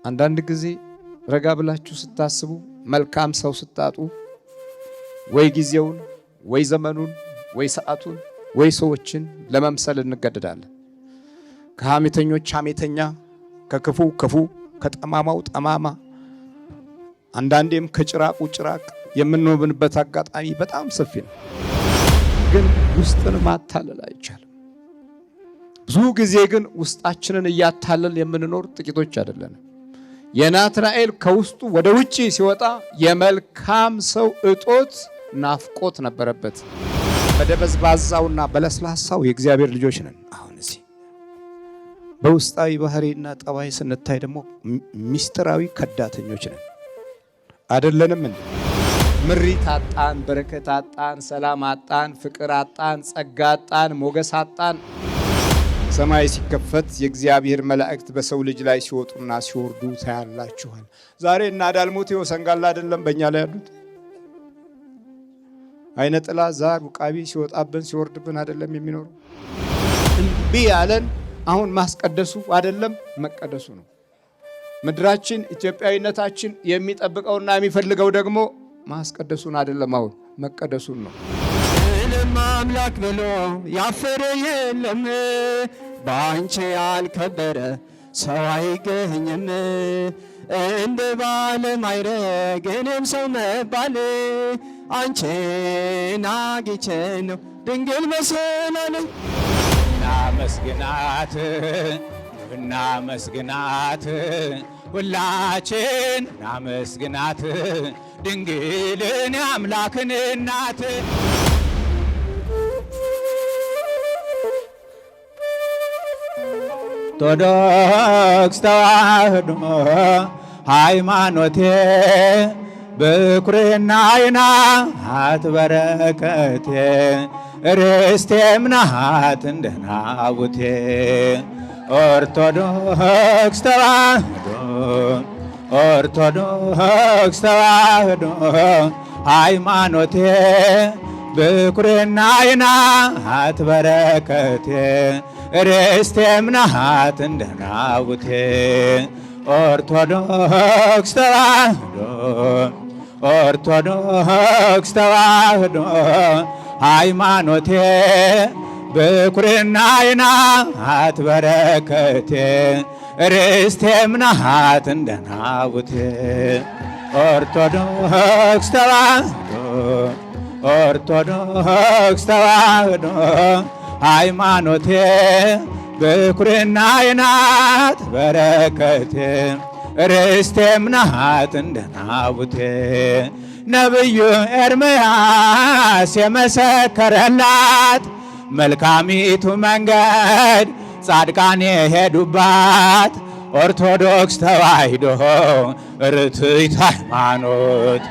አንዳንድ ጊዜ ረጋ ብላችሁ ስታስቡ መልካም ሰው ስታጡ ወይ ጊዜውን ወይ ዘመኑን ወይ ሰዓቱን ወይ ሰዎችን ለመምሰል እንገደዳለን። ከሐሜተኞች ሐሜተኛ፣ ከክፉ ክፉ፣ ከጠማማው ጠማማ፣ አንዳንዴም ከጭራቁ ጭራቅ የምንሆንበት አጋጣሚ በጣም ሰፊ ነው። ግን ውስጥን ማታለል አይቻልም። ብዙ ጊዜ ግን ውስጣችንን እያታለል የምንኖር ጥቂቶች አይደለንም። የናትናኤል ከውስጡ ወደ ውጪ ሲወጣ የመልካም ሰው እጦት ናፍቆት ነበረበት። በደበዝባዛውና በለስላሳው የእግዚአብሔር ልጆች ነን። አሁን እዚህ በውስጣዊ ባህሪና ጠባይ ስንታይ ደግሞ ሚስጥራዊ ከዳተኞች ነን አይደለንም እንዴ? ምሪት አጣን፣ በረከት አጣን፣ ሰላም አጣን፣ ፍቅር አጣን፣ ጸጋ አጣን፣ ሞገስ አጣን። ሰማይ ሲከፈት የእግዚአብሔር መላእክት በሰው ልጅ ላይ ሲወጡና ሲወርዱ ታያላችኋል። ዛሬ እና ዳልሞቴው ሰንጋላ አይደለም በእኛ ላይ ያሉት? አይነ ጥላ ዛር ውቃቢ ሲወጣብን ሲወርድብን አይደለም የሚኖሩ? እምቢ ያለን አሁን ማስቀደሱ አይደለም መቀደሱ ነው። ምድራችን ኢትዮጵያዊነታችን የሚጠብቀውና የሚፈልገው ደግሞ ማስቀደሱን አይደለም አሁን መቀደሱን ነው። አምላክ ብሎ ያፈረ የለም፣ ባንቺ ያልከበረ ሰው አይገኝም። እንደ ባለ ማዕረግ እኔም ሰው መባል አንቺን አግኝቼ ነው ድንግል መሰላል። እናመስግናት እናመስግናት ሁላችን እናመስግናት ድንግልን የአምላክን እናት። ኦርቶዶክስ ተዋሕዶ ሃይማኖቴ ብኩርናዬ ናት በረከቴ ርስቴም ናት እንደ ናቡቴ። ኦርቶዶክስ ተዋሕዶ ኦርቶዶክስ ተዋሕዶ ሃይማኖቴ ብኩርናዬ ናት በረከቴ ርስቴም ናት እንደ ናቡቴ። ኦርቶዶክስ ተዋሕዶ ኦርቶዶክስ ተዋሕዶ ሃይማኖቴ ብኩርናዬ ናት በረከቴ ርስቴም ናት እንደ ናቡቴ። ኦርቶዶክስ ተዋሕዶ ኦርቶዶክስ ተዋሕዶ ሃይማኖቴ ብኩርናዬ ናት በረከቴ ርስቴም ናት እንደ ናቡቴ። ነቢዩ ኤርምያስ የመሰከረላት መልካሚቱ መንገድ ጻድቃን የሄዱባት ኦርቶዶክስ ተዋሕዶ ርትዕት ሃይማኖት።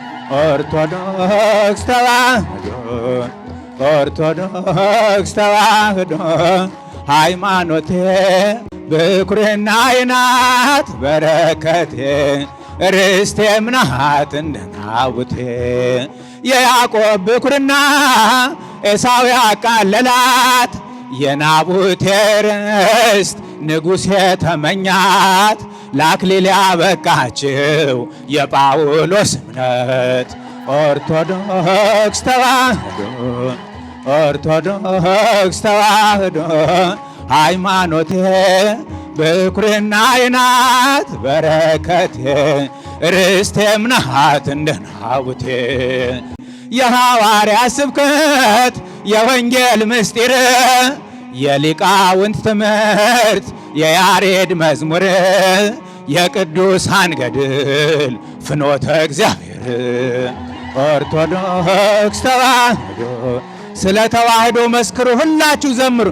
ኦርቶዶክስ ተዋሕዶ ኦርቶዶክስ ተዋሕዶ ሃይማኖቴ ብኩርናዬ ናት በረከቴ ርስቴም ናት እንደ ናቡቴ። የያዕቆብ ብኩርና ኤሳው ያቃለላት የናቡቴ ርስት ንጉሥ የተመኛት ለአክሊል ያበቃችው የጳውሎስ እምነት። ኦርቶዶክስ ተዋሕዶ ኦርቶዶክስ ተዋሕዶ ሃይማኖቴ ብኩርናዬ ናት በረከቴ ርስቴም ናት እንደ ናቡቴ። የሐዋርያ ስብከት የወንጌል ምስጢር የሊቃውንት ትምህርት የያሬድ መዝሙር የቅዱሳን ገድል ፍኖተ እግዚአብሔር። ኦርቶዶክስ ተዋሕዶ ስለ ተዋሕዶ መስክሩ ሁላችሁ ዘምሩ።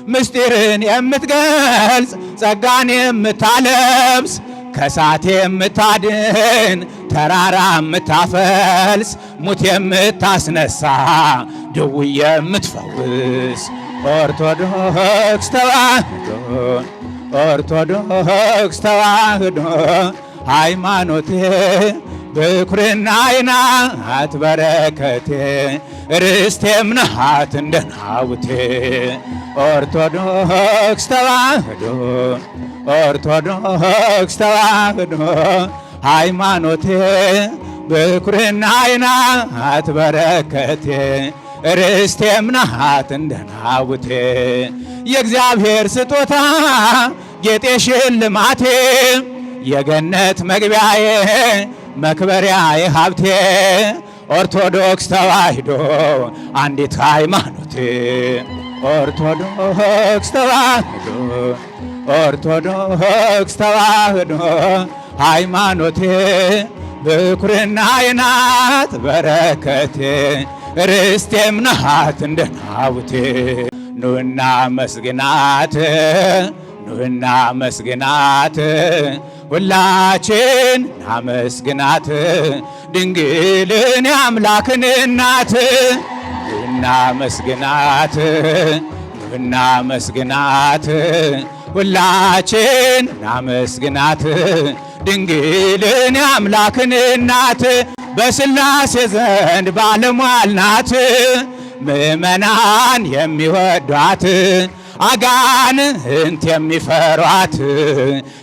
ምስጢርን የምትገልጽ ጸጋን የምታለብስ ከሳት የምታድን ተራራ የምታፈልስ ሙት የምታስነሳ ድውይ የምትፈውስ ኦርቶዶክስ ተዋሕዶ ኦርቶዶክስ ተዋሕዶ ሃይማኖቴ ብኩርናዬ ናት በረከቴ ርስቴም ናት እንደ ናቡቴ። ኦርቶዶክስ ተዋሕዶ ኦርቶዶክስ ተዋህዶ ሃይማኖቴ ብኩርናዬ ናት በረከቴ ርስቴም ናት እንደ ናቡቴ የእግዚአብሔር ስጦታ ጌጤ ሽልማቴ የገነት መግቢያዬ መክበሪያዬ ሀብቴ ኦርቶዶክስ ተዋህዶ አንዲት ሃይማኖቴ ኦርቶዶክስ ተዋህዶ ኦርቶዶክስ ተዋህዶ ሃይማኖቴ ብኩርናዬ ናት በረከቴ ርስቴም ናት እንደ ናቡቴ ኑና መስግናት ኑና መስግናት ሁላችን ናመስግናት ድንግልን የአምላክን እናት ኑና መስግናት ኑና መስግናት ሁላችን ናመስግናት ድንግልን የአምላክን እናት በሥላሴ ዘንድ ባለሟል ናት ምእመናን የሚወዷት አጋንንት የሚፈሯት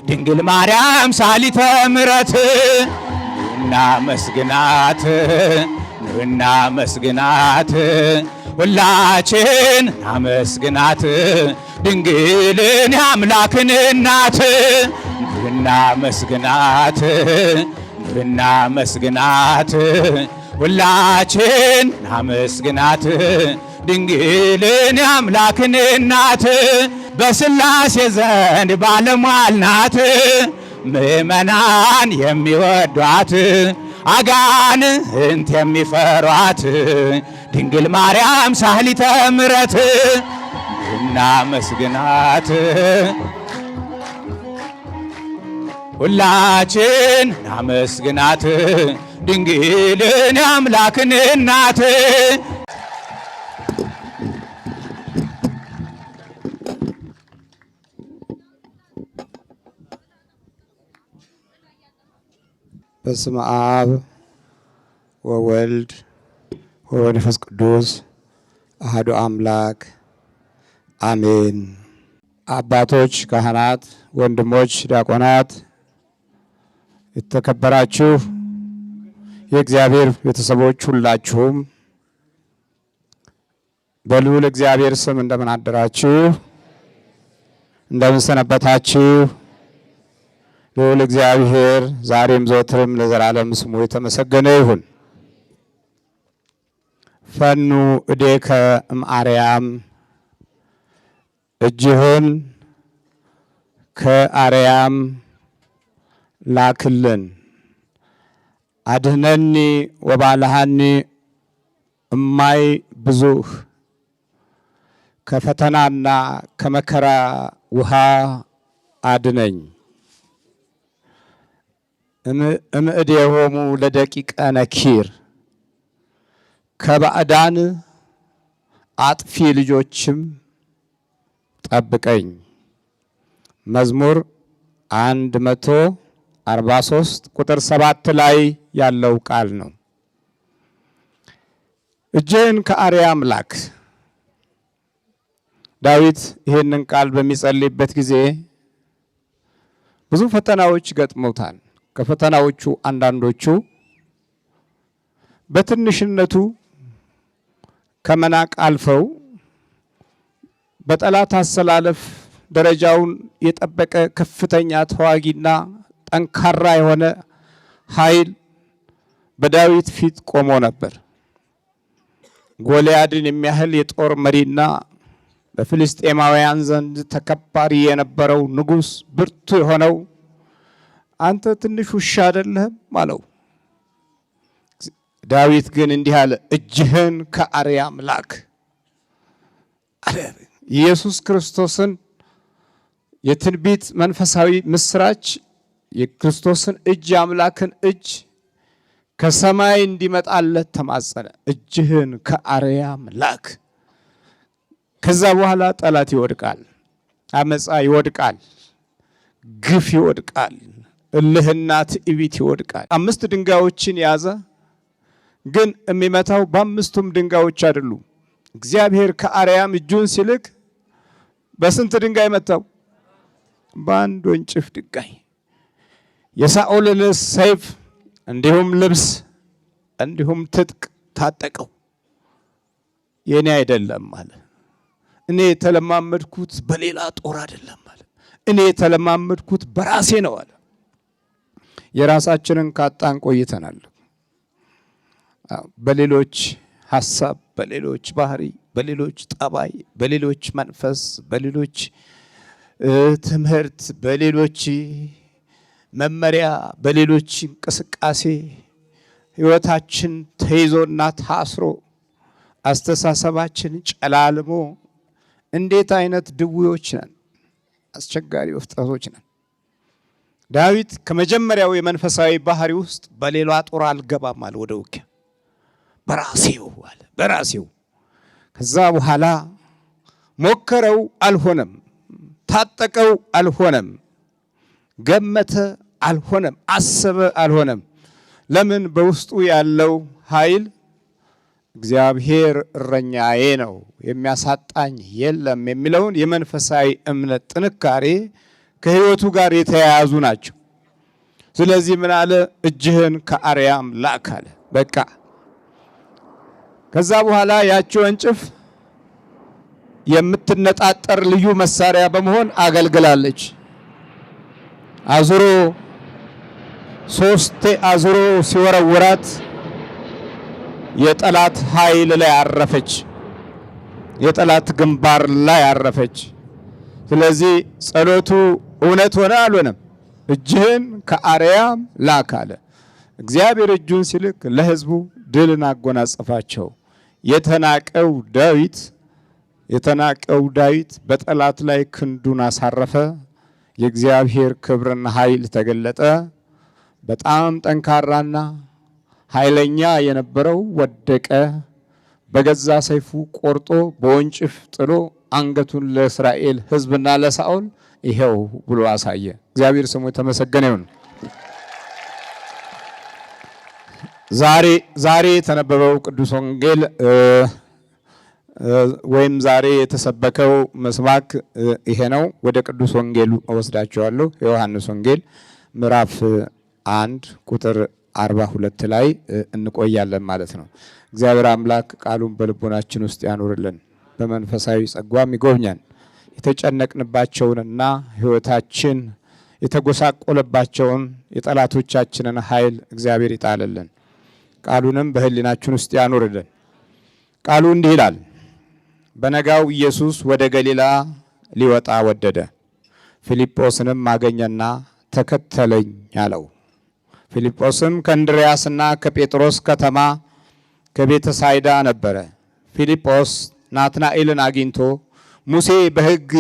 ድንግል ማርያም ሳሊተ ምሕረት ኑና መስግናት ኑና መስግናት ሁላችን ናመስግናት ድንግልን የአምላክን እናት ኑና መስግናት ኑና መስግናት ሁላችን ናመስግናት ድንግልን የአምላክን እናት በሥላሴ ዘንድ ባለሟል ናት ምእመናን የሚወዷት አጋንንት የሚፈሯት ድንግል ማርያም ሳሊተ ምሕረት ኑና መስግናት ሁላችን ናመስግናት ድንግልን የአምላክን እናት በስመ አብ ወወልድ ወመንፈስ ቅዱስ አሐዱ አምላክ አሜን። አባቶች ካህናት፣ ወንድሞች ዲያቆናት፣ የተከበራችሁ የእግዚአብሔር ቤተሰቦች ሁላችሁም በልዑል እግዚአብሔር ስም እንደምን አደራችሁ? እንደምን ሰነበታችሁ? ልዑል እግዚአብሔር ዛሬም ዘወትርም ለዘላለም ስሙ የተመሰገነ ይሁን። ፈኑ እዴከ እምአርያም፣ እጅህን ከአርያም ላክልን። አድህነኒ ወባልሃኒ እማይ ብዙህ፣ ከፈተናና ከመከራ ውሃ አድነኝ። እምእዴሆሙ ለደቂቀ ነኪር፣ ከባዕዳን አጥፊ ልጆችም ጠብቀኝ። መዝሙር 143 ቁጥር 7 ላይ ያለው ቃል ነው። እጅህን ከአርያም ላክ። ዳዊት ይህንን ቃል በሚጸልይበት ጊዜ ብዙ ፈተናዎች ገጥመውታል። ከፈተናዎቹ አንዳንዶቹ በትንሽነቱ ከመናቅ አልፈው በጠላት አሰላለፍ ደረጃውን የጠበቀ ከፍተኛ ተዋጊና ጠንካራ የሆነ ኃይል በዳዊት ፊት ቆሞ ነበር። ጎልያድን የሚያህል የጦር መሪና በፍልስጤማውያን ዘንድ ተከባሪ የነበረው ንጉሥ ብርቱ የሆነው አንተ ትንሽ ውሻ አይደለህም አለው። ዳዊት ግን እንዲህ አለ፣ እጅህን ከአርያም ላክ አለ። ኢየሱስ ክርስቶስን የትንቢት መንፈሳዊ ምስራች የክርስቶስን እጅ የአምላክን እጅ ከሰማይ እንዲመጣለት ተማጸነ። እጅህን ከአርያም ላክ። ከዛ በኋላ ጠላት ይወድቃል፣ አመፃ ይወድቃል፣ ግፍ ይወድቃል፣ እልህና ትዕቢት ይወድቃል። 5 ድንጋዮችን ያዘ። ግን የሚመታው በ5ቱም ድንጋዮች አይደሉም። እግዚአብሔር ከአርያም እጁን ሲልክ በስንት ድንጋይ መታው? በአንድ ወንጭፍ ድንጋይ የሳኦልን ሰይፍ እንዲሁም ልብስ እንዲሁም ትጥቅ ታጠቀው። የኔ አይደለም አለ። እኔ የተለማመድኩት በሌላ ጦር አይደለም አለ። እኔ የተለማመድኩት በራሴ ነው አለ። የራሳችንን ካጣን ቆይተናል። በሌሎች ሐሳብ፣ በሌሎች ባህሪ፣ በሌሎች ጠባይ፣ በሌሎች መንፈስ፣ በሌሎች ትምህርት፣ በሌሎች መመሪያ፣ በሌሎች እንቅስቃሴ ህይወታችን ተይዞና ታስሮ አስተሳሰባችን ጨላልሞ እንዴት አይነት ድውዮች ነን! አስቸጋሪ ፍጥረቶች ነን። ዳዊት ከመጀመሪያው የመንፈሳዊ ባህሪ ውስጥ በሌላ ጦር አልገባም አለ። ወደ ውጊያ በራሴው አለ፣ በራሴው። ከዛ በኋላ ሞከረው፣ አልሆነም። ታጠቀው፣ አልሆነም። ገመተ፣ አልሆነም። አሰበ፣ አልሆነም። ለምን? በውስጡ ያለው ኃይል እግዚአብሔር እረኛዬ ነው የሚያሳጣኝ የለም የሚለውን የመንፈሳዊ እምነት ጥንካሬ ከህይወቱ ጋር የተያያዙ ናቸው። ስለዚህ ምን አለ? እጅህን ከአርያም ላክ አለ። በቃ ከዛ በኋላ ያቺ ወንጭፍ የምትነጣጠር ልዩ መሳሪያ በመሆን አገልግላለች። አዙሮ ሶስቴ አዙሮ ሲወረውራት የጠላት ኃይል ላይ አረፈች፣ የጠላት ግንባር ላይ አረፈች። ስለዚህ ጸሎቱ እውነት ሆነ አልሆነም? እጅህን ከአርያም ላክ አለ። እግዚአብሔር እጁን ሲልክ ለህዝቡ ድልን አጎናጸፋቸው። የተናቀው ዳዊት በጠላት ላይ ክንዱን አሳረፈ። የእግዚአብሔር ክብርና ኃይል ተገለጠ። በጣም ጠንካራና ኃይለኛ የነበረው ወደቀ። በገዛ ሰይፉ ቆርጦ በወንጭፍ ጥሎ አንገቱን ለእስራኤል ህዝብና ለሳኦል ይሄው ብሎ አሳየ። እግዚአብሔር ስሙ የተመሰገነ ይሁን። ዛሬ የተነበበው ቅዱስ ወንጌል ወይም ዛሬ የተሰበከው መስባክ ይሄ ነው። ወደ ቅዱስ ወንጌሉ እወስዳቸዋለሁ። የዮሐንስ ወንጌል ምዕራፍ 1 ቁጥር 42 ላይ እንቆያለን ማለት ነው። እግዚአብሔር አምላክ ቃሉን በልቦናችን ውስጥ ያኖርልን፣ በመንፈሳዊ ጸጋም ይጎብኛን። የተጨነቅንባቸውንና ህይወታችን የተጎሳቆለባቸውን የጠላቶቻችንን ኃይል እግዚአብሔር ይጣልልን፣ ቃሉንም በህሊናችን ውስጥ ያኖርልን። ቃሉ እንዲህ ይላል። በነጋው ኢየሱስ ወደ ገሊላ ሊወጣ ወደደ። ፊልጶስንም አገኘና ተከተለኝ አለው። ፊልጶስም ከእንድርያስና ከጴጥሮስ ከተማ ከቤተ ሳይዳ ነበረ። ፊልጶስ ናትናኤልን አግኝቶ ሙሴ በሕግ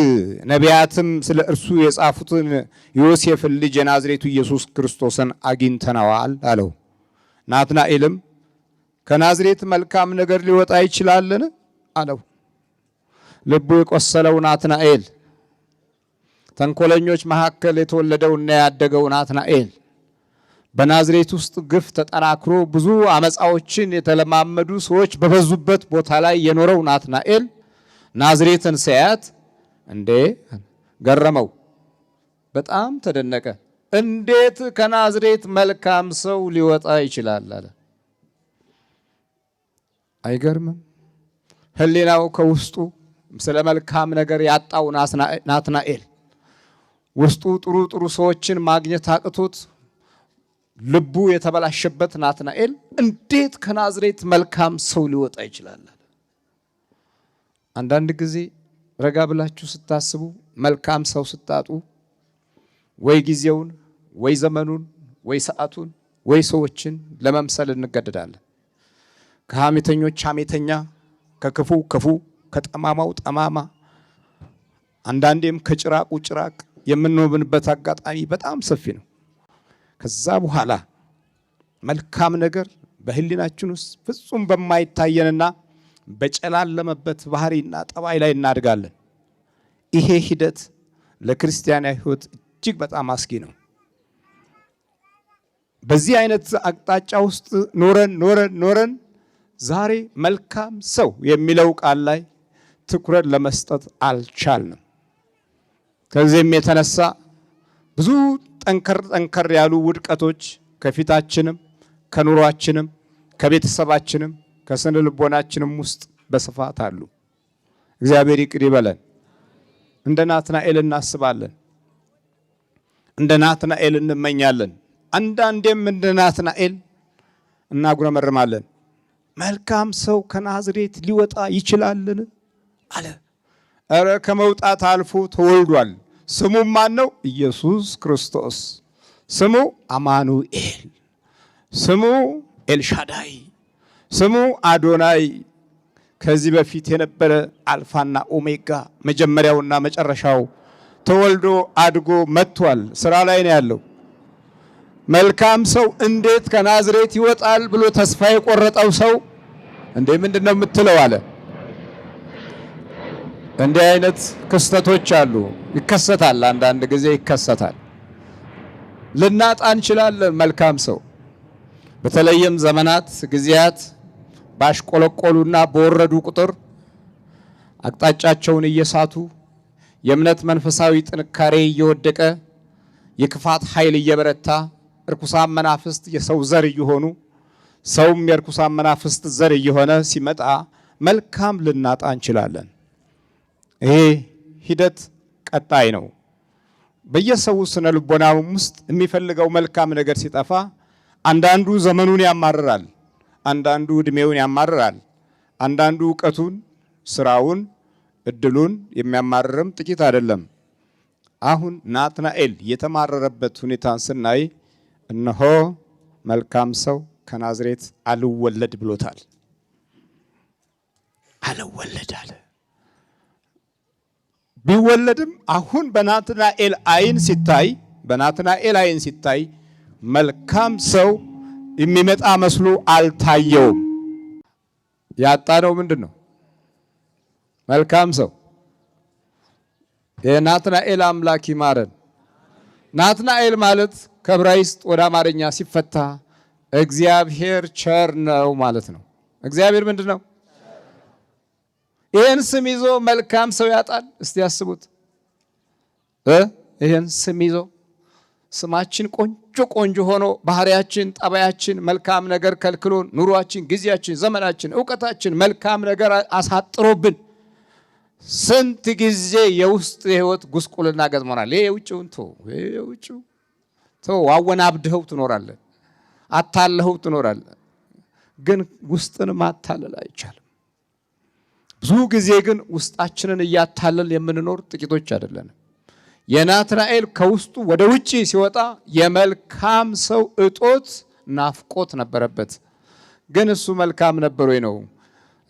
ነቢያትም ስለ እርሱ የጻፉትን ዮሴፍን ልጅ የናዝሬቱ ኢየሱስ ክርስቶስን አግኝተነዋል አለው። ናትናኤልም ከናዝሬት መልካም ነገር ሊወጣ ይችላልን አለው። ልቡ የቆሰለው ናትናኤል፣ ተንኮለኞች መካከል የተወለደውና ያደገው ናትናኤል፣ በናዝሬት ውስጥ ግፍ ተጠናክሮ ብዙ አመፃዎችን የተለማመዱ ሰዎች በበዙበት ቦታ ላይ የኖረው ናትናኤል ናዝሬትን ሲያያት እንዴ ገረመው፣ በጣም ተደነቀ። እንዴት ከናዝሬት መልካም ሰው ሊወጣ ይችላል አለ። አይገርምም? ህሊናው ከውስጡ ስለ መልካም ነገር ያጣው ናትናኤል ውስጡ ጥሩ ሰዎችን ማግኘት አቅቶት ልቡ የተበላሸበት ናትናኤል እንዴት ከናዝሬት መልካም ሰው ሊወጣ ይችላል? አንዳንድ ጊዜ ረጋ ብላችሁ ስታስቡ መልካም ሰው ስታጡ ወይ ጊዜውን ወይ ዘመኑን ወይ ሰዓቱን ወይ ሰዎችን ለመምሰል እንገደዳለን። ከሐሜተኞች ሐሜተኛ፣ ከክፉ ክፉ፣ ከጠማማው ጠማማ፣ አንዳንዴም ከጭራቁ ጭራቅ የምንሆንበት አጋጣሚ በጣም ሰፊ ነው። ከዛ በኋላ መልካም ነገር በህሊናችን ውስጥ ፍጹም በማይታየንና በጨላለመበት ባህሪና ጠባይ ላይ እናድጋለን። ይሄ ሂደት ለክርስቲያናዊ ህይወት እጅግ በጣም አስጊ ነው። በዚህ አይነት አቅጣጫ ውስጥ ኖረን ዛሬ መልካም ሰው የሚለው ቃል ላይ ትኩረት ለመስጠት አልቻልንም። ከዚህም የተነሳ ብዙ ጠንከር ያሉ ውድቀቶች ከፊታችንም ከኑሯችንም ከቤተሰባችንም ከስነ ልቦናችንም ውስጥ በስፋት አሉ። እግዚአብሔር ይቅር ይበለን። እንደ ናትናኤል እናስባለን፣ እንደ ናትናኤል እንመኛለን። አንዳንዴም እንደ ናትናኤል እናጉረመርማለን። መልካም ሰው ከናዝሬት ሊወጣ ይችላልን አለ። እረ ከመውጣት አልፎ ተወልዷል። ስሙም ማን ነው? ኢየሱስ ክርስቶስ። ስሙ አማኑኤል፣ ስሙ ኤልሻዳይ፣ ስሙ አዶናይ። ከዚህ በፊት የነበረ አልፋና ኦሜጋ መጀመሪያውና መጨረሻው ተወልዶ አድጎ መጥቷል። ስራ ላይ ነው ያለው። መልካም ሰው እንዴት ከናዝሬት ይወጣል ብሎ ተስፋ የቆረጠው ሰው እንዴ ምንድነው የምትለው አለ። እንዲህ አይነት ክስተቶች አሉ። ይከሰታል፣ አንዳንድ ጊዜ ይከሰታል። ልናጣ እንችላለን መልካም ሰው። በተለይም ዘመናት ጊዜያት ባሽቆለቆሉና በወረዱ ቁጥር አቅጣጫቸውን እየሳቱ የእምነት መንፈሳዊ ጥንካሬ እየወደቀ የክፋት ኃይል እየበረታ እርኩሳን መናፍስት የሰው ዘር እየሆኑ ሰውም የእርኩሳን መናፍስት ዘር እየሆነ ሲመጣ መልካም ልናጣ እንችላለን። ይሄ ሂደት ቀጣይ ነው። በየሰው ስነ ልቦናውም ውስጥ የሚፈልገው መልካም ነገር ሲጠፋ አንዳንዱ ዘመኑን ያማርራል፣ አንዳንዱ እድሜውን ያማርራል፣ አንዳንዱ ዕውቀቱን፣ ስራውን፣ እድሉን የሚያማርርም ጥቂት አይደለም። አሁን ናትናኤል የተማረረበት ሁኔታን ስናይ እነሆ መልካም ሰው ከናዝሬት አልወለድ ብሎታል። አልወለድ አለ። ቢወለድም አሁን በናትናኤል አይን ሲታይ መልካም ሰው የሚመጣ መስሎ አልታየውም። ያጣነው ምንድን ነው? መልካም ሰው። የናትናኤል አምላክ ይማረን። ናትናኤል ማለት ከዕብራይስጥ ወደ አማርኛ ሲፈታ እግዚአብሔር ቸር ነው ማለት ነው። እግዚአብሔር ምንድን ነው? ይህን ስም ይዞ መልካም ሰው ያጣል? እስቲ ያስቡት። ይህን ስም ይዞ ስማችን ቆንጆ ሆኖ ባህሪያችን፣ ጠባያችን መልካም ነገር ከልክሎን ኑሯችን፣ ጊዜያችን፣ ዘመናችን፣ ዕውቀታችን መልካም ነገር አሳጥሮብን ስንት ጊዜ የውስጥ የህይወት ጉስቁልና ገጥሞናል። ይሄ የውጭውን ተው አወናብድኸው ትኖራለህ፣ አታለኸው ትኖራለህ። ግን ውስጥን ማታለል አይቻልም። ብዙ ጊዜ ግን ውስጣችንን እያታለል የምንኖር ጥቂቶች አይደለንም። የናትናኤል ከውስጡ ወደ ውጪ ሲወጣ የመልካም ሰው እጦት ናፍቆት ነበረበት። ግን እሱ መልካም ነበር ወይ ነው?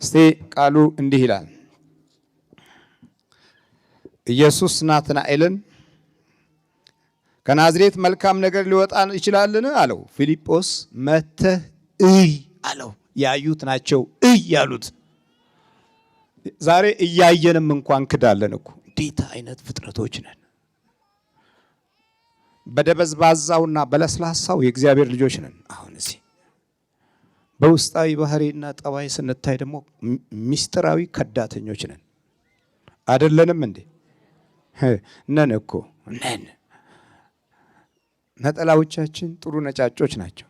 እስቲ ቃሉ እንዲህ ይላል። ኢየሱስ ናትናኤልን ከናዝሬት መልካም ነገር ሊወጣ ይችላልን አለው። ፊልጶስ መተህ እይ አለው። ያዩት ናቸው እይ ያሉት። ዛሬ እያየንም እንኳን ክዳለን እኮ። እንዴት አይነት ፍጥረቶች ነን! በደበዝባዛውና በለስላሳው የእግዚአብሔር ልጆች ነን። አሁን እዚህ በውስጣዊ ባህሪና ጠባይ ስንታይ ደግሞ ሚስጥራዊ ከዳተኞች ነን። አይደለንም እንዴ? ነን እኮ ነን። ነጠላዎቻችን ጥሩ ነጫጮች ናቸው።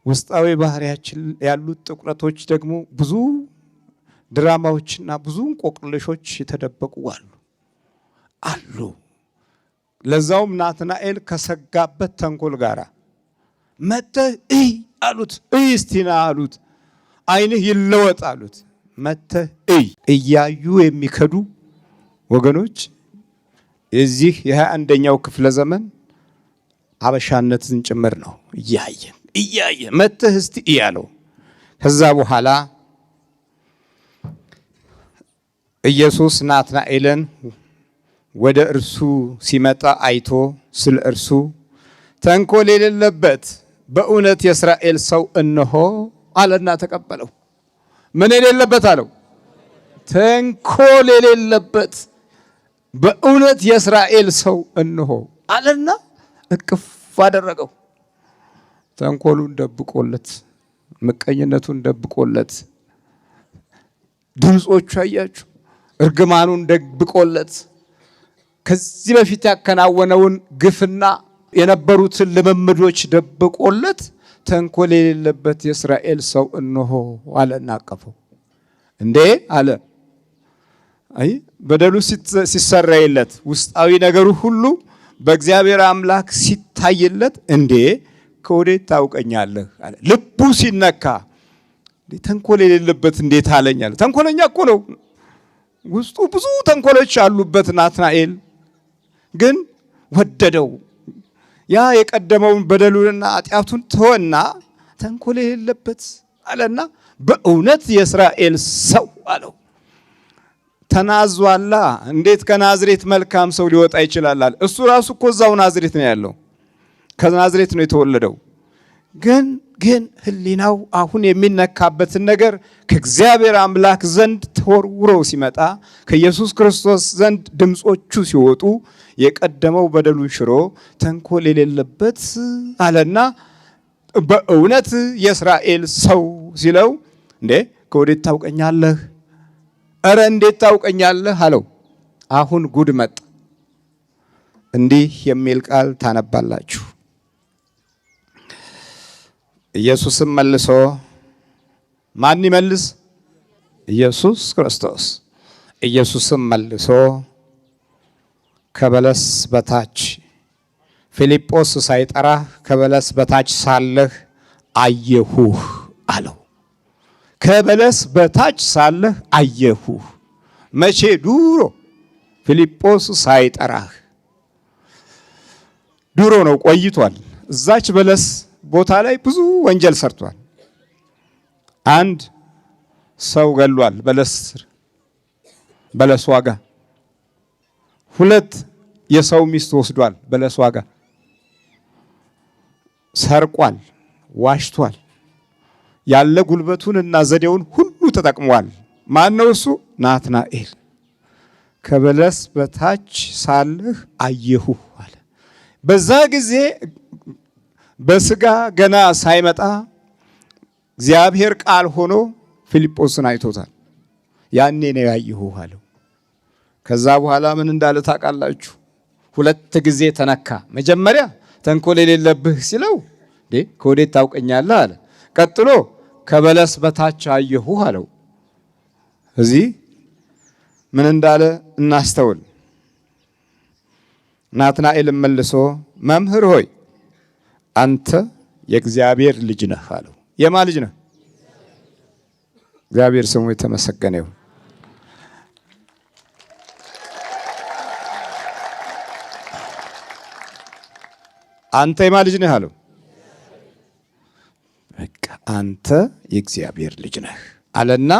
ውስጣዊ ባህሪያችን ያሉት ጥቁረቶች ደግሞ ብዙ ድራማዎችና ብዙ እንቆቅልሾች የተደበቁ አሉ። ለዛውም ናትናኤል ከሰጋበት ተንኮል ጋር መተህ እይ አሉት። እይ እስቲና አሉት። ዓይንህ ይለወጥ አሉት። መተህ እይ። እያዩ የሚከዱ ወገኖች የዚህ የ21ኛው ክፍለ ዘመን አበሻነትን ጭምር ነው። እያየን መተህ እስቲ እይ አለው። ከዛ በኋላ ኢየሱስ ናትናኤልን ወደ እርሱ ሲመጣ አይቶ ስለ እርሱ ተንኮል የሌለበት በእውነት የእስራኤል ሰው እነሆ አለና ተቀበለው። ምን የሌለበት አለው? ተንኮል የሌለበት በእውነት የእስራኤል ሰው እነሆ አለና እቅፍ አደረገው። ተንኮሉን ደብቆለት፣ ምቀኝነቱን ደብቆለት፣ ድምጾቹ አያችሁ፣ እርግማኑን ደብቆለት ከዚህ በፊት ያከናወነውን ግፍና የነበሩትን ልምምዶች ደብቆለት ተንኮል የሌለበት የእስራኤል ሰው እነሆ አለና አቀፈው። እንዴ አለ። አይ በደሉ ሲሰረይለት ውስጣዊ ነገሩ ሁሉ በእግዚአብሔር አምላክ ሲታይለት እንዴ ከወዴት ታውቀኛለህ አለ። ልቡ ሲነካ ተንኮል የሌለበት እንዴት አለኝ አለ። ተንኮለኛ እኮ ነው፣ ውስጡ ብዙ ተንኮሎች አሉበት ናትናኤል፣ ግን ወደደው። ያ የቀደመውን በደሉንና ኃጢአቱን ተወና ተንኮል የሌለበት አለና በእውነት የእስራኤል ሰው አለው። ተናዟላ። እንዴት ከናዝሬት መልካም ሰው ሊወጣ ይችላል አለ። እሱ ራሱ እኮ እዛው ናዝሬት ነው ያለው፣ ከናዝሬት ነው የተወለደው። ግን ህሊናው አሁን የሚነካበትን ነገር ከእግዚአብሔር አምላክ ዘንድ ተወርውሮ ሲመጣ ከኢየሱስ ክርስቶስ ዘንድ ድምጾቹ ሲወጡ የቀደመው በደሉን ሽሮ ተንኮል የሌለበት አለና በእውነት የእስራኤል ሰው ሲለው እንዴ ከወዴት ታውቀኛለህ? እረ እንዴት ታውቀኛለህ አለው። አሁን ጉድ መጣ። እንዲህ የሚል ቃል ታነባላችሁ። ኢየሱስም መልሶ ማን ይመልስ? ኢየሱስ ክርስቶስ። ኢየሱስም መልሶ ከበለስ በታች ፊልጶስ ሳይጠራህ ከበለስ በታች ሳለህ አየሁህ አለው። ከበለስ በታች ሳለህ አየሁህ። መቼ? ዱሮ። ፊልጶስ ሳይጠራህ ዱሮ ነው፣ ቆይቷል። እዛች በለስ ቦታ ላይ ብዙ ወንጀል ሰርቷል። አንድ ሰው ገሏል በለስ ዋጋ። ሁለት የሰው ሚስት ወስዷል በለስ ዋጋ። ሰርቋል፣ ዋሽቷል። ያለ ጉልበቱን እና ዘዴውን ሁሉ ተጠቅሟል። ማን ነው እሱ? ናትናኤል። ከበለስ በታች ሳለህ አየሁህ አለ። በዛ ጊዜ በስጋ ገና ሳይመጣ እግዚአብሔር ቃል ሆኖ ፊልጶስን አይቶታል። ያኔ ነው ያየሁህ አለው። ከዛ በኋላ ምን እንዳለ ታውቃላችሁ? ሁለት ጊዜ ተነካ። መጀመሪያ ተንኮል የሌለብህ ሲለው እንዴ ከወዴት ታውቀኛለህ አለ። ቀጥሎ ከበለስ በታች አየሁህ አለው። እዚህ ምን እንዳለ እናስተውል። ናትናኤል መልሶ መምህር ሆይ አንተ የእግዚአብሔር ልጅ ነህ አለው። የማ ልጅ ነህ? እግዚአብሔር ስሙ የተመሰገነ ይሁን። አንተ የማ ልጅ ነህ አለው። በቃ አንተ የእግዚአብሔር ልጅ ነህ አለና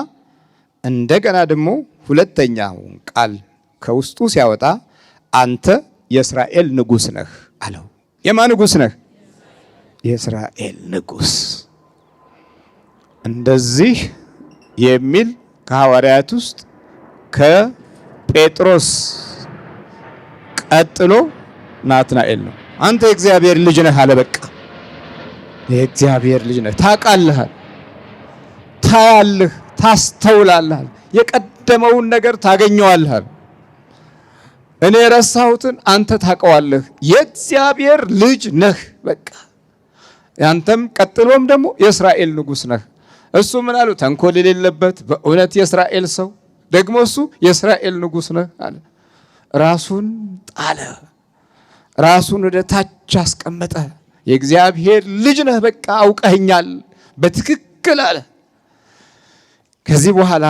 እንደገና ደግሞ ሁለተኛውን ቃል ከውስጡ ሲያወጣ አንተ የእስራኤል ንጉሥ ነህ አለው። የማ ንጉሥ ነህ? የእስራኤል ንጉሥ። እንደዚህ የሚል ከሐዋርያት ውስጥ ከጴጥሮስ ቀጥሎ ናትናኤል ነው። አንተ የእግዚአብሔር ልጅ ነህ አለ። በቃ የእግዚአብሔር ልጅ ነህ፣ ታውቃለህ፣ ታያለህ፣ ታስተውላለህ፣ የቀደመውን ነገር ታገኘዋለህ። እኔ የረሳሁትን አንተ ታውቀዋለህ። የእግዚአብሔር ልጅ ነህ። በቃ ያንተም ቀጥሎም ደግሞ የእስራኤል ንጉሥ ነህ። እሱ ምን አሉ? ተንኮል የሌለበት በእውነት የእስራኤል ሰው፣ ደግሞ እሱ የእስራኤል ንጉሥ ነህ አለ። ራሱን ጣለ፣ ራሱን ወደ ታች አስቀመጠ። የእግዚአብሔር ልጅ ነህ፣ በቃ አውቀኸኛል በትክክል አለ። ከዚህ በኋላ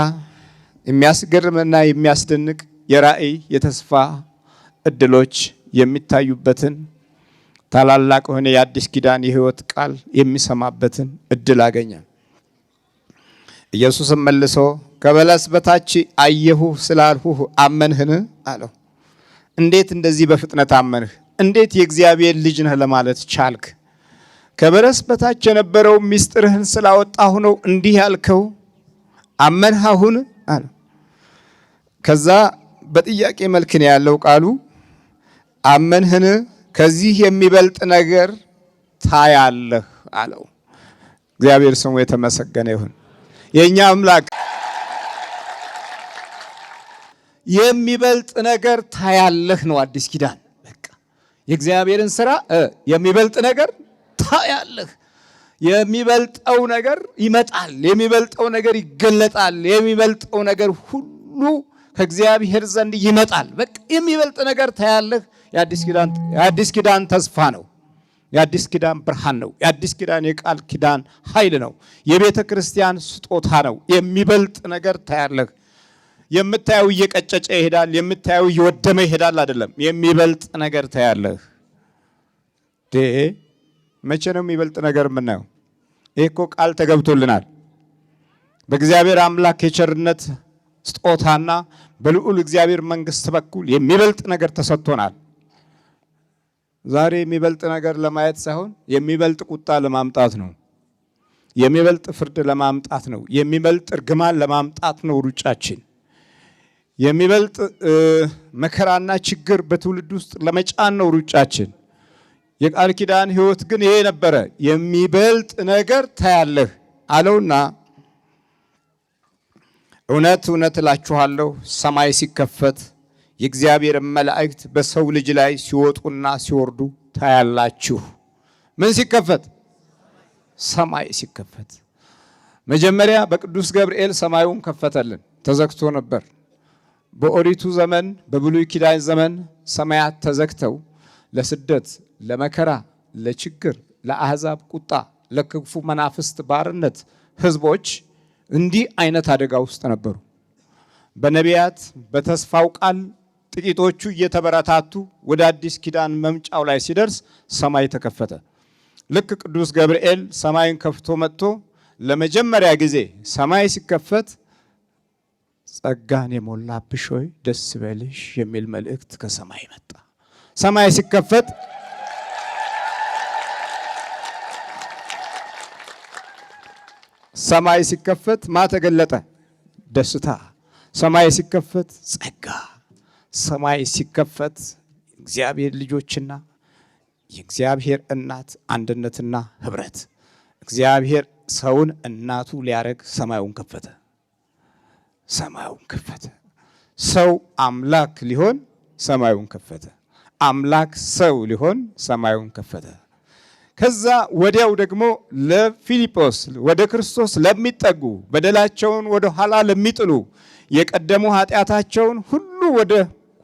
የሚያስገርምና የሚያስደንቅ የራእይ የተስፋ እድሎች የሚታዩበትን ታላላቅ የሆነ የአዲስ ኪዳን የሕይወት ቃል የሚሰማበትን እድል አገኘ። ኢየሱስም መልሶ ከበለስ በታች አየሁህ ስላልሁህ አመንህን አለው። እንዴት እንደዚህ በፍጥነት አመንህ? እንዴት የእግዚአብሔር ልጅ ነህ ለማለት ቻልክ? ከበለስ በታች የነበረው ምስጢርህን ስላወጣሁ ነው እንዲህ ያልከው። አመንህ አሁን አለው። ከዛ በጥያቄ መልክ ነው ያለው ቃሉ። አመንህን? ከዚህ የሚበልጥ ነገር ታያለህ አለው። እግዚአብሔር ስሙ የተመሰገነ ይሁን። የኛ አምላክ የሚበልጥ ነገር ታያለህ ነው አዲስ ኪዳን። በቃ የእግዚአብሔርን ስራ የሚበልጥ ነገር ታያለህ። የሚበልጠው ነገር ይመጣል። የሚበልጠው ነገር ይገለጣል። የሚበልጠው ነገር ሁሉ ከእግዚአብሔር ዘንድ ይመጣል። በቃ የሚበልጥ ነገር ታያለህ። የአዲስ ኪዳን ተስፋ ነው። የአዲስ ኪዳን ብርሃን ነው። የአዲስ ኪዳን የቃል ኪዳን ኃይል ነው። የቤተ ክርስቲያን ስጦታ ነው። የሚበልጥ ነገር ታያለህ። የምታየው እየቀጨጨ ይሄዳል፣ የምታየው እየወደመ ይሄዳል አይደለም። የሚበልጥ ነገር ታያለህ። መቼ ነው የሚበልጥ ነገር የምናየው? ይሄ እኮ ቃል ተገብቶልናል። በእግዚአብሔር አምላክ የቸርነት ስጦታና በልዑል እግዚአብሔር መንግስት በኩል የሚበልጥ ነገር ተሰጥቶናል። ዛሬ የሚበልጥ ነገር ለማየት ሳይሆን የሚበልጥ ቁጣ ለማምጣት ነው። የሚበልጥ ፍርድ ለማምጣት ነው። የሚበልጥ እርግማን ለማምጣት ነው ሩጫችን። የሚበልጥ መከራና ችግር በትውልድ ውስጥ ለመጫን ነው ሩጫችን። የቃል ኪዳን ሕይወት ግን ይሄ ነበረ። የሚበልጥ ነገር ታያለህ አለውና እውነት እውነት እላችኋለሁ ሰማይ ሲከፈት የእግዚአብሔር መላእክት በሰው ልጅ ላይ ሲወጡና ሲወርዱ ታያላችሁ። ምን ሲከፈት? ሰማይ ሲከፈት። መጀመሪያ በቅዱስ ገብርኤል ሰማዩን ከፈተልን። ተዘግቶ ነበር። በኦሪቱ ዘመን በብሉይ ኪዳን ዘመን ሰማያት ተዘግተው ለስደት፣ ለመከራ፣ ለችግር፣ ለአሕዛብ ቁጣ፣ ለክፉ መናፍስት ባርነት ህዝቦች እንዲህ አይነት አደጋ ውስጥ ነበሩ። በነቢያት በተስፋው ቃል ጥቂቶቹ እየተበረታቱ ወደ አዲስ ኪዳን መምጫው ላይ ሲደርስ ሰማይ ተከፈተ። ልክ ቅዱስ ገብርኤል ሰማይን ከፍቶ መጥቶ ለመጀመሪያ ጊዜ ሰማይ ሲከፈት ጸጋን የሞላብሽ ሆይ ደስ ይበልሽ የሚል መልእክት ከሰማይ መጣ። ሰማይ ሲከፈት ሰማይ ሲከፈት ማ ተገለጠ? ደስታ። ሰማይ ሲከፈት ጸጋ። ሰማይ ሲከፈት እግዚአብሔር ልጆችና የእግዚአብሔር እናት አንድነትና ህብረት። እግዚአብሔር ሰውን እናቱ ሊያረግ ሰማዩን ከፈተ። ሰማዩን ከፈተ። ሰው አምላክ ሊሆን ሰማዩን ከፈተ። አምላክ ሰው ሊሆን ሰማዩን ከፈተ። ከዛ ወዲያው ደግሞ ለፊልጶስ ወደ ክርስቶስ ለሚጠጉ በደላቸውን ወደ ኋላ ለሚጥሉ የቀደሙ ኃጢአታቸውን ሁሉ ወደ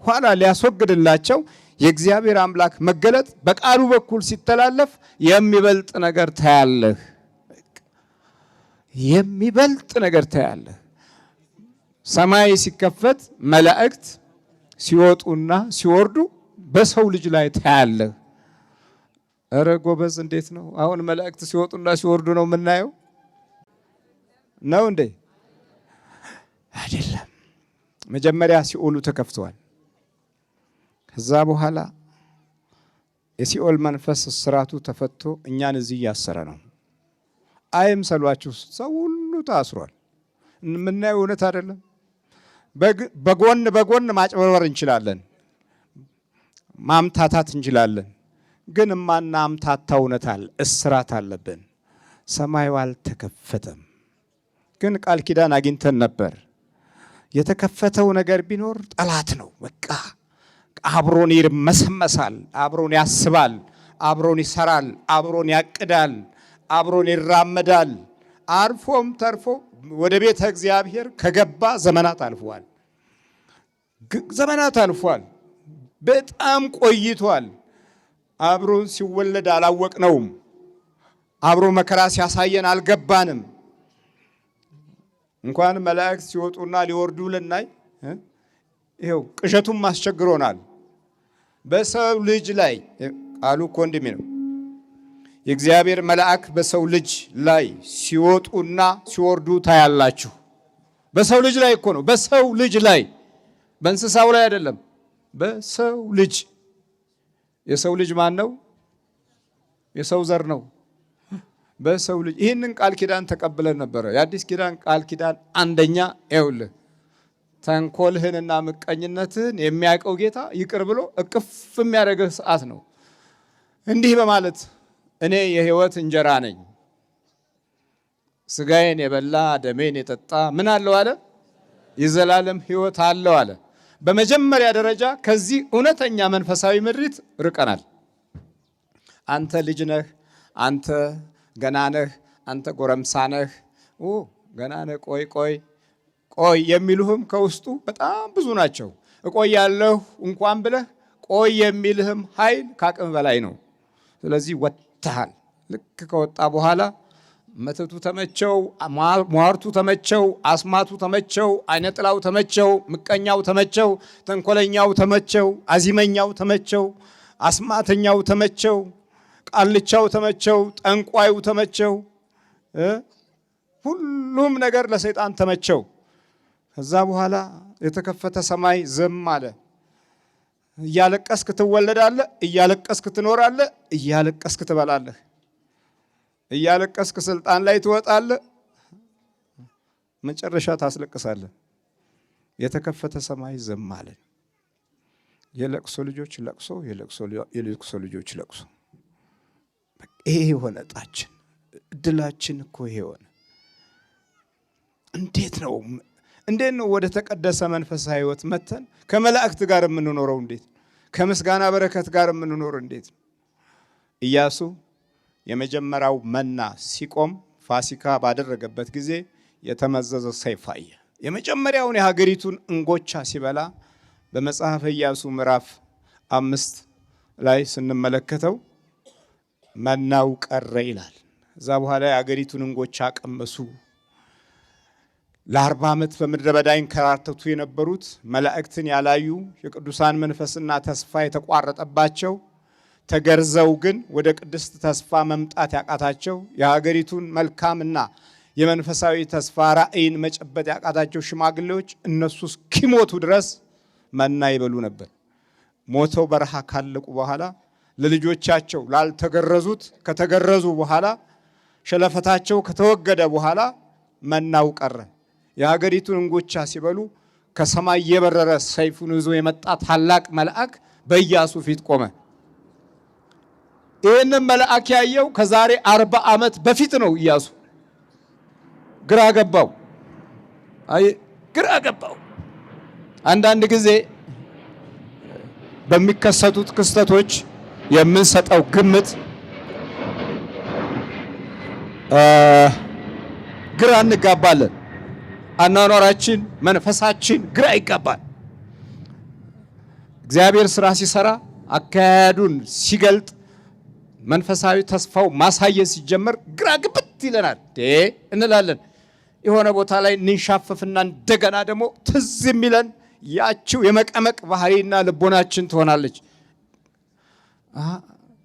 ኋላ ሊያስወግድላቸው የእግዚአብሔር አምላክ መገለጥ በቃሉ በኩል ሲተላለፍ የሚበልጥ ነገር ታያለህ። የሚበልጥ ነገር ታያለህ። ሰማይ ሲከፈት መላእክት ሲወጡና ሲወርዱ በሰው ልጅ ላይ ታያለህ። እረ ጎበዝ እንዴት ነው? አሁን መላእክት ሲወጡና ሲወርዱ ነው የምናየው ነው እንዴ? አይደለም። መጀመሪያ ሲኦሉ ተከፍቷል። ከዛ በኋላ የሲኦል መንፈስ እስራቱ ተፈቶ እኛን እዚህ እያሰረ ነው። አይምሰሏችሁ፣ ሰው ሁሉ ታስሯል። የምናየው እውነት አይደለም። በጎን ማጭበርበር እንችላለን፣ ማምታታት እንችላለን። ግን ማናምታታ እውነት አለ፣ እስራት አለብን። ሰማዩ አልተከፈተም። ግን ቃል ኪዳን አግኝተን ነበር። የተከፈተው ነገር ቢኖር ጠላት ነው። በቃ አብሮን ይርመሰመሳል፣ አብሮን ያስባል፣ አብሮን ይሰራል፣ አብሮን ያቅዳል፣ አብሮን ይራመዳል። አርፎም ተርፎ ወደ ቤተ እግዚአብሔር ከገባ ዘመናት አልፏል። ዘመናት አልፏል። በጣም ቆይቷል። አብሮን ሲወለድ አላወቅነውም። አብሮ መከራ ሲያሳየን አልገባንም። እንኳን መላእክት ሲወጡና ሊወርዱ ልናይ ይሄው ቅዠቱም አስቸግሮናል። በሰው ልጅ ላይ ቃሉ እኮ እንዲህ ነው። የእግዚአብሔር መልአክ በሰው ልጅ ላይ ሲወጡና ሲወርዱ ታያላችሁ። በሰው ልጅ ላይ እኮ ነው። በሰው ልጅ ላይ፣ በእንስሳው ላይ አይደለም። በሰው ልጅ። የሰው ልጅ ማን ነው? የሰው ዘር ነው። በሰው ልጅ። ይህንን ቃል ኪዳን ተቀብለን ነበረ። የአዲስ ኪዳን ቃል ኪዳን አንደኛ ይኸውልህ ተንኮልህንና ምቀኝነትህን የሚያውቀው ጌታ ይቅር ብሎ እቅፍ የሚያደርግህ ሰዓት ነው። እንዲህ በማለት እኔ የሕይወት እንጀራ ነኝ፣ ስጋዬን የበላ ደሜን የጠጣ ምን አለው አለ? የዘላለም ሕይወት አለው አለ። በመጀመሪያ ደረጃ ከዚህ እውነተኛ መንፈሳዊ ምሪት ርቀናል። አንተ ልጅ ነህ፣ አንተ ገና ነህ፣ አንተ ጎረምሳ ነህ፣ ገና ነህ፣ ቆይ የሚሉህም ከውስጡ በጣም ብዙ ናቸው። እቆያለሁ እንኳን ብለህ ቆይ የሚልህም ኃይል ከአቅም በላይ ነው። ስለዚህ ወጥተሃል። ልክ ከወጣ በኋላ መተቱ ተመቸው፣ ሟርቱ ተመቸው፣ አስማቱ ተመቸው፣ አይነጥላው ተመቸው፣ ምቀኛው ተመቸው፣ ተንኮለኛው ተመቸው፣ አዚመኛው ተመቸው፣ አስማተኛው ተመቸው፣ ቃልቻው ተመቸው፣ ጠንቋዩ ተመቸው፣ ሁሉም ነገር ለሰይጣን ተመቸው። ከዛ በኋላ የተከፈተ ሰማይ ዝም አለ። እያለቀስክ ትወለዳለህ፣ እያለቀስክ ትኖራለህ፣ እያለቀስክ ትበላለህ፣ እያለቀስክ ስልጣን ላይ ትወጣለህ፣ መጨረሻ ታስለቅሳለህ። የተከፈተ ሰማይ ዝም አለ። የለቅሶ ልጆች ለቅሶ፣ የለቅሶ ልጆች ለቅሶ። ይሄ የሆነ ዕጣችን እድላችን እኮ ይሄ ሆነ። እንዴት ነው ወደ ተቀደሰ መንፈሳዊ ሕይወት መተን ከመላእክት ጋር የምንኖረው? እንዴት ከምስጋና በረከት ጋር የምንኖረው? እንዴት ኢያሱ የመጀመሪያው መና ሲቆም ፋሲካ ባደረገበት ጊዜ የተመዘዘ ሰይፍ አየ። የመጀመሪያውን የሀገሪቱን እንጎቻ ሲበላ በመጽሐፈ ኢያሱ ምዕራፍ 5 ላይ ስንመለከተው መናው ቀረ ይላል። እዛ በኋላ የሀገሪቱን እንጎቻ ቀመሱ። ለ40 ዓመት በምድረ በዳ ይንከራተቱ የነበሩት መላእክትን ያላዩ የቅዱሳን መንፈስና ተስፋ የተቋረጠባቸው ተገርዘው ግን ወደ ቅድስት ተስፋ መምጣት ያቃታቸው የሀገሪቱን መልካምና የመንፈሳዊ ተስፋ ራእይን መጨበጥ ያቃታቸው ሽማግሌዎች እነሱ እስኪሞቱ ድረስ መና ይበሉ ነበር። ሞተው በረሃ ካለቁ በኋላ ለልጆቻቸው ላልተገረዙት ከተገረዙ በኋላ ሸለፈታቸው ከተወገደ በኋላ መናው ቀረ። የሀገሪቱን እንጎቻ ሲበሉ ከሰማይ የበረረ ሰይፉን ይዞ የመጣ ታላቅ መልአክ በኢያሱ ፊት ቆመ። ይህንን መልአክ ያየው ከዛሬ 40 ዓመት በፊት ነው። ኢያሱ ግራ ገባው። አንዳንድ ጊዜ በሚከሰቱት ክስተቶች የምንሰጠው ግምት ግራ እንጋባለን። አኗኗራችን፣ መንፈሳችን ግራ ይጋባል። እግዚአብሔር ስራ ሲሰራ አካሄዱን ሲገልጥ መንፈሳዊ ተስፋው ማሳየት ሲጀመር ግራ ግብት ይለናል እንላለን። የሆነ ቦታ ላይ እንንሻፈፍና እንደገና ደግሞ ትዝ የሚለን ያቺው የመቀመቅ ባህሪና ልቦናችን ትሆናለች።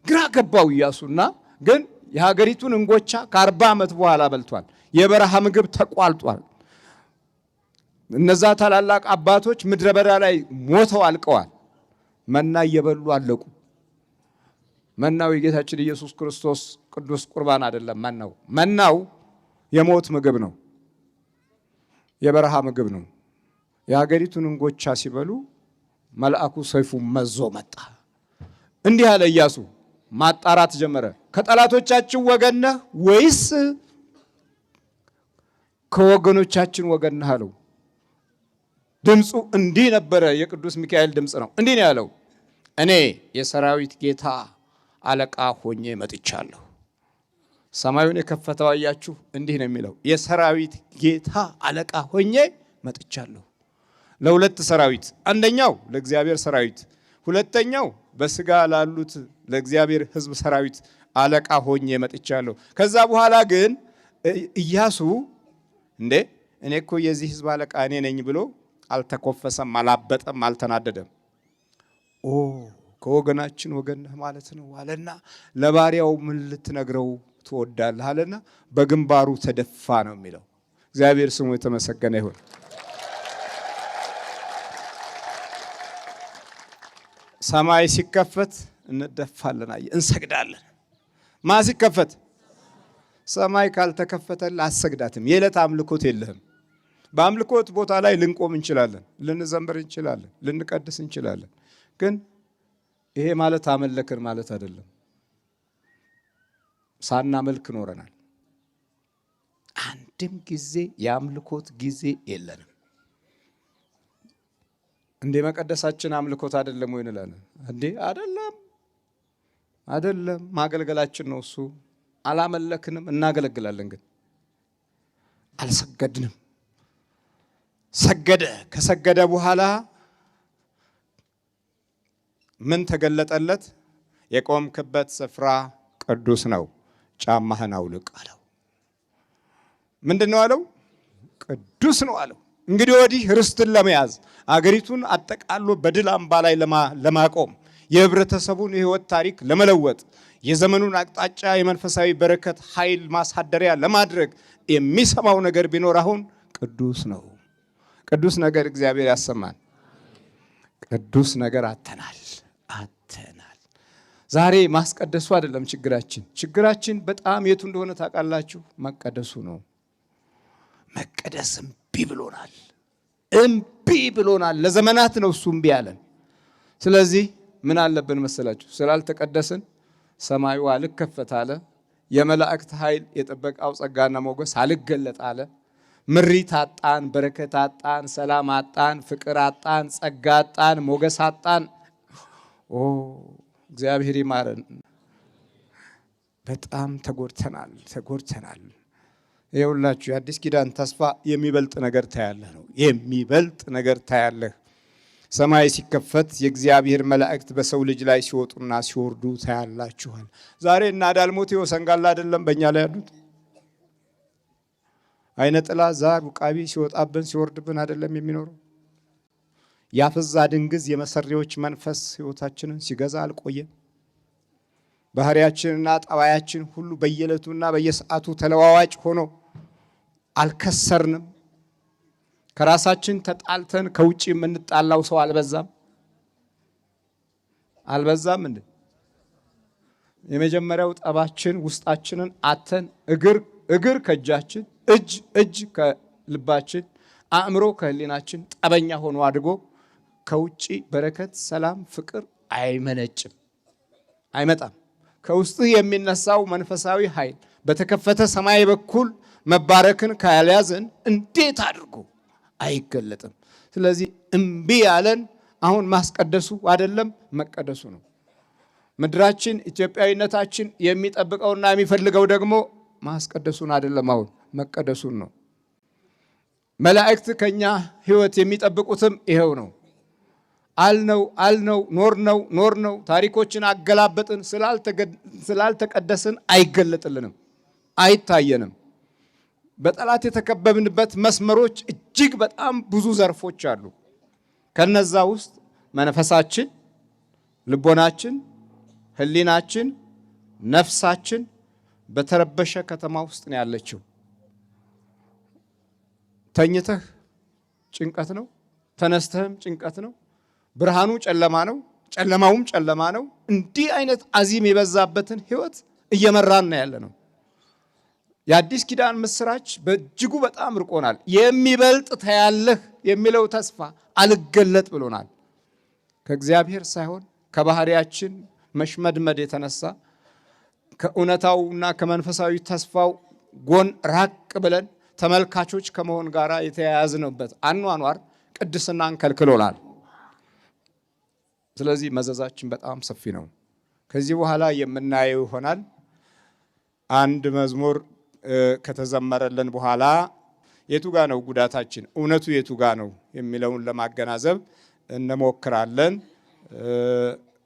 ግራ ገባው ኢያሱና ግን የሀገሪቱን እንጎቻ ከ40 ዓመት በኋላ በልቷል። የበረሃ ምግብ ተቋልጧል። እነዛ ታላላቅ አባቶች ምድረ በዳ ላይ ሞተው አልቀዋል። መና እየበሉ አለቁ። መናው የጌታችን ኢየሱስ ክርስቶስ ቅዱስ ቁርባን አይደለም። መናው የሞት ምግብ ነው፣ የበረሃ ምግብ ነው። የሀገሪቱን እንጎቻ ሲበሉ መልአኩ ሰይፉ መዞ መጣ። እንዲህ አለ ኢያሱ፣ ማጣራት ጀመረ። ከጠላቶቻችን ወገን ነህ ወይስ ከወገኖቻችን ወገን ነህ አለው። ድምፁ እንዲህ ነበረ፣ የቅዱስ ሚካኤል ድምፅ ነው። እንዲህ ነው ያለው፣ እኔ የሰራዊት ጌታ አለቃ ሆኜ መጥቻለሁ። ሰማዩን የከፈተው አያችሁ? እንዲህ ነው የሚለው፣ የሰራዊት ጌታ አለቃ ሆኜ መጥቻለሁ። ለሁለት ሰራዊት፣ አንደኛው ለእግዚአብሔር ሰራዊት፣ ሁለተኛው በስጋ ላሉት ለእግዚአብሔር ሕዝብ ሰራዊት አለቃ ሆኜ መጥቻለሁ። ከዛ በኋላ ግን ኢያሱ እኔ እኮ የዚህ ሕዝብ አለቃ እኔ ነኝ ብሎ አልተኮፈሰም፣ አላበጠም፣ አልተናደደም። ከወገናችን ወገን ነህ ማለት ነው አለና ለባሪያው ምን ልትነግረው ትወዳለህ አለና በግንባሩ ተደፋ ነው የሚለው። እግዚአብሔር ስሙ የተመሰገነ ይሁን። ሰማይ ሲከፈት እንደፋለን፣ እንሰግዳለን። ማ ሲከፈት? ሰማይ ካልተከፈተልህ አሰግዳትም። የዕለት አምልኮት የለህም። በአምልኮት ቦታ ላይ ልንቆም እንችላለን፣ ልንዘምር እንችላለን፣ ልንቀድስ እንችላለን። ግን ይሄ ማለት አመለክን ማለት አይደለም። ሳናመልክ ኖረናል። አንድም ጊዜ የአምልኮት ጊዜ የለንም። እንዴ መቀደሳችን አምልኮት አይደለም ወይ እንላለን። እንዴ አይደለም ማገልገላችን ነው እሱ። አላመለክንም፣ እናገለግላለን፣ ግን አልሰገድንም። ሰገደ። ከሰገደ በኋላ ምን ተገለጠለት? የቆምክበት ስፍራ ቅዱስ ነው፣ ጫማህን አውልቅ አለው። ምንድን ነው አለው? ቅዱስ ነው አለው። እንግዲህ ወዲህ ርስትን ለመያዝ አገሪቱን አጠቃሎ በድል አምባ ላይ ለማቆም የህብረተሰቡን የህይወት ታሪክ ለመለወጥ የዘመኑን አቅጣጫ የመንፈሳዊ በረከት ኃይል ማሳደሪያ ለማድረግ የሚሰማው ነገር ቢኖር አሁን ቅዱስ ነው። ቅዱስ ነገር እግዚአብሔር ያሰማን። ቅዱስ ነገር አተናል። ዛሬ ማስቀደሱ አይደለም ችግራችን በጣም የቱ እንደሆነ ታውቃላችሁ? መቀደሱ ነው። መቀደስ እምቢ ብሎናል። ለዘመናት ነው እሱ እምቢ ያለን። ስለዚህ ምን አለብን መሰላችሁ? ስላልተቀደስን ሰማዩ አልከፈት አለ። የመላእክት ኃይል የጠበቃው ጸጋና ሞገስ አልገለጥ አለ። ምሪት አጣን፣ በረከት አጣን፣ ሰላም አጣን፣ ፍቅር አጣን፣ ጸጋ አጣን፣ ሞገስ አጣን። እግዚአብሔር ይማረን። በጣም ተጎድተናል። ይኸውላችሁ የአዲስ ኪዳን ተስፋ የሚበልጥ ነገር ታያለህ ነው። የሚበልጥ ነገር ታያለህ። ሰማይ ሲከፈት የእግዚአብሔር መላእክት በሰው ልጅ ላይ ሲወጡና ሲወርዱ ታያላችኋል። ዛሬ እና ዳልሞቴዎ ሰንጋላ አይደለም በእኛ ላይ ያሉት? አይነ ጥላ ዛር ውቃቢ ሲወጣብን ሲወርድብን አይደለም የሚኖረው? ያፈዛ ድንግዝ የመሰሪዎች መንፈስ ህይወታችንን ሲገዛ አልቆየም። ባህሪያችንና ጠባያችን ሁሉ በየዕለቱና በየሰዓቱ ተለዋዋጭ ሆኖ አልከሰርንም። ከራሳችን ተጣልተን ከውጪ የምንጣላው ሰው አልበዛም እንዴ? የመጀመሪያው ጠባችን ውስጣችንን አተን እግር ከእጃችን፣ እጅ ከልባችን፣ አእምሮ ከህሊናችን ጠበኛ ሆኖ አድጎ ከውጪ በረከት፣ ሰላም፣ ፍቅር አይመጣም። ከውስጥህ የሚነሳው መንፈሳዊ ኃይል በተከፈተ ሰማይ በኩል መባረክን ካልያዘን እንዴት አድርጎ አይገለጥም። ስለዚህ እምቢ ያለን አሁን ማስቀደሱ አይደለም መቀደሱ ነው። ምድራችን ኢትዮጵያዊነታችን የሚጠብቀውና የሚፈልገው ደግሞ ማስቀደሱን አይደለም አሁን መቀደሱን ነው። መላእክት ከኛ ህይወት የሚጠብቁትም ይሄው ነው። አልነው ኖርነው ታሪኮችን አገላበጥን። ስላልተቀደስን አይገለጥልንም፣ አይታየንም። በጠላት የተከበብንበት መስመሮች እጅግ በጣም ብዙ ዘርፎች አሉ። ከነዛ ውስጥ መንፈሳችን፣ ልቦናችን፣ ህሊናችን፣ ነፍሳችን በተረበሸ ከተማ ውስጥ ነው ያለችው። ተኝተህ ጭንቀት ነው፣ ተነስተህም ጭንቀት ነው። ብርሃኑ ጨለማ ነው፣ ጨለማውም ጨለማ ነው። እንዲህ አይነት አዚም የበዛበትን ህይወት እየመራን ነው ያለ ነው። የአዲስ ኪዳን ምስራች በእጅጉ በጣም ርቆናል። የሚበልጥ ታያለህ የሚለው ተስፋ አልገለጥ ብሎናል። ከእግዚአብሔር ሳይሆን ከባህሪያችን መሽመድመድ የተነሳ ከእውነታውና ከመንፈሳዊ ተስፋው ጎን ራቅ ብለን ተመልካቾች ከመሆን ጋር የተያያዝንበት አኗኗር ቅድስናን ከልክሎናል። ስለዚህ መዘዛችን በጣም ሰፊ ነው። ከዚህ በኋላ የምናየው ይሆናል። አንድ መዝሙር ከተዘመረልን በኋላ የቱ ጋ ነው ጉዳታችን፣ እውነቱ የቱ ጋ ነው የሚለውን ለማገናዘብ እንሞክራለን።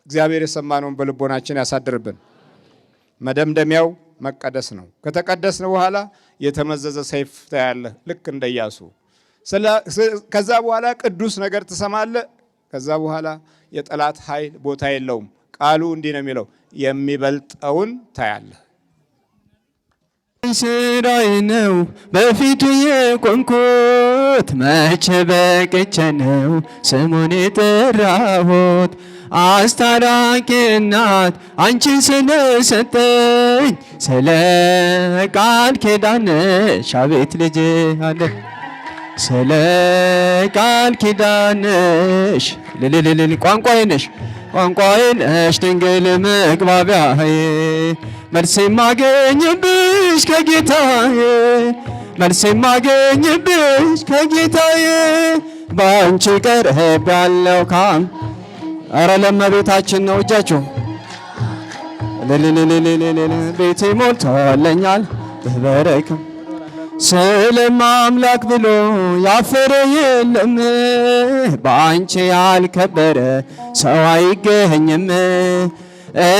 እግዚአብሔር የሰማነውን በልቦናችን ያሳድርብን። መደምደሚያው መቀደስ ነው። ከተቀደስን በኋላ የተመዘዘ ሰይፍ ታያለህ፣ ልክ እንደ ኢያሱ። ከዛ በኋላ ቅዱስ ነገር ትሰማለህ። ከዛ በኋላ የጠላት ኃይል ቦታ የለውም። ቃሉ እንዲህ ነው የሚለው፣ የሚበልጠውን ታያለህ። ስራዬ ነው በፊቱ የቆምኩት፣ መቼ በቅቼ ነው ስሙን የጠራሁት። አስታራቂ እናት አንቺን ስለሰጠኝ፣ ስለ ቃል ኪዳንሽ አቤት ልጅ አለ። ስለ ቃል ኪዳንሽ ልልልል ቋንቋዬ ነሽ ድንግል መግባቢያዬ፣ መልስ የማገኝብሽ ከጌታዬ፣ መልስ የማገኝብሽ ከጌታዬ። ባንቺ ቀርቤያለሁ ካም አረ ለእመቤታችን ነው እጃችሁ ቤቴ ሞልቶልኛል በበረከት ስለማምላክ ብሎ ያፈረ የለም በአንቺ ያልከበረ ሰው አይገኝም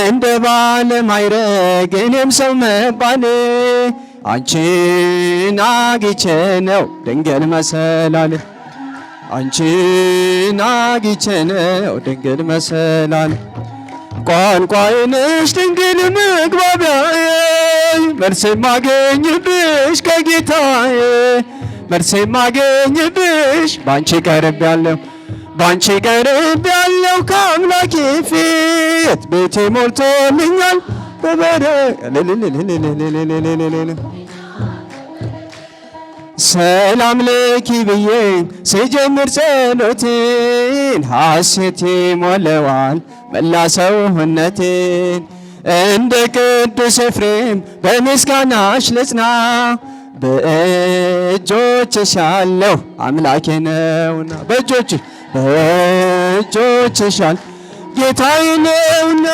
እንደ ባለ ማዕረግ እኔም ሰው መባል አንቺን አግኝቼ ነው ድንግል መሰላል አንቺን አግኝቼ ነው ድንግል መሰላል ቋንቋዬ ነሽ ድንግል መግባቢያዬ መልስ የማገኝብሽ ከጌታዬ መልስ የማገኝብሽ ባንቺ ቀርቤያለሁ ባንቺ ቀርቤያለሁ ከአምላኬ ፊት ቤቴ ሞልቶልኛል ሰላም ለኪ ብዬ ስጀምር ጸሎቴን ሐሴት ሞላዋል መላ ሰውነቴን እንደ ቅዱስ ኤፍሬም በምስጋናሽ ልጽና በእጆችሽ ያለው አምላኬ ነውና በእጆችሽ ያለው ጌታዬ ነውና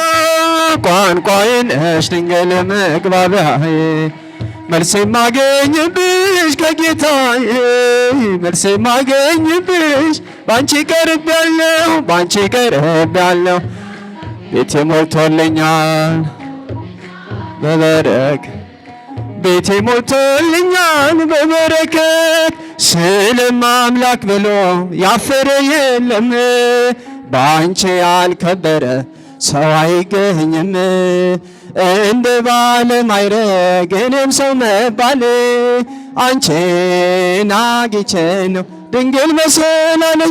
ቋንቋዬ ነሽ ድንግል መግባቢያዬ መልስ የማገኝብሽ ከጌታዬ መልስ የማገኝብሽ ባንቺ ቀርቤያለሁ ባንቺ ቀርቤያለሁ ቤቴ ሞልቶልኛል በበረከት ቤቴ ሞልቶልኛል በበረከት ስለማምላክ ብሎ ያፈረ የለም ባንቺ ያልከበረ ሰው አይገኝም እንደ ባለ ማዕረግ እኔም ሰው መባል አንቺን አግኝቼ ነው ድንግል መሰላል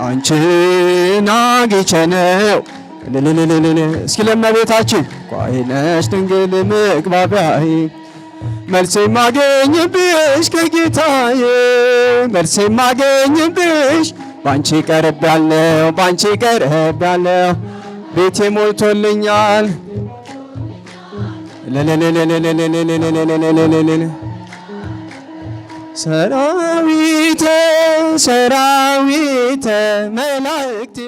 አንቺን አግኝቼ ነው እስኪ ለእመቤታችን ቋንቋዬ ነሽ ድንግል መግባቢያዬ መልስ የማገኝብሽ ከጌታዬ መልስ የማገኝብሽ ባንቺ ቀርቤያለሁ ባንቺ ቀርቤያለሁ ቤቴ ሞልቶልኛል ሰራዊተ መላእክት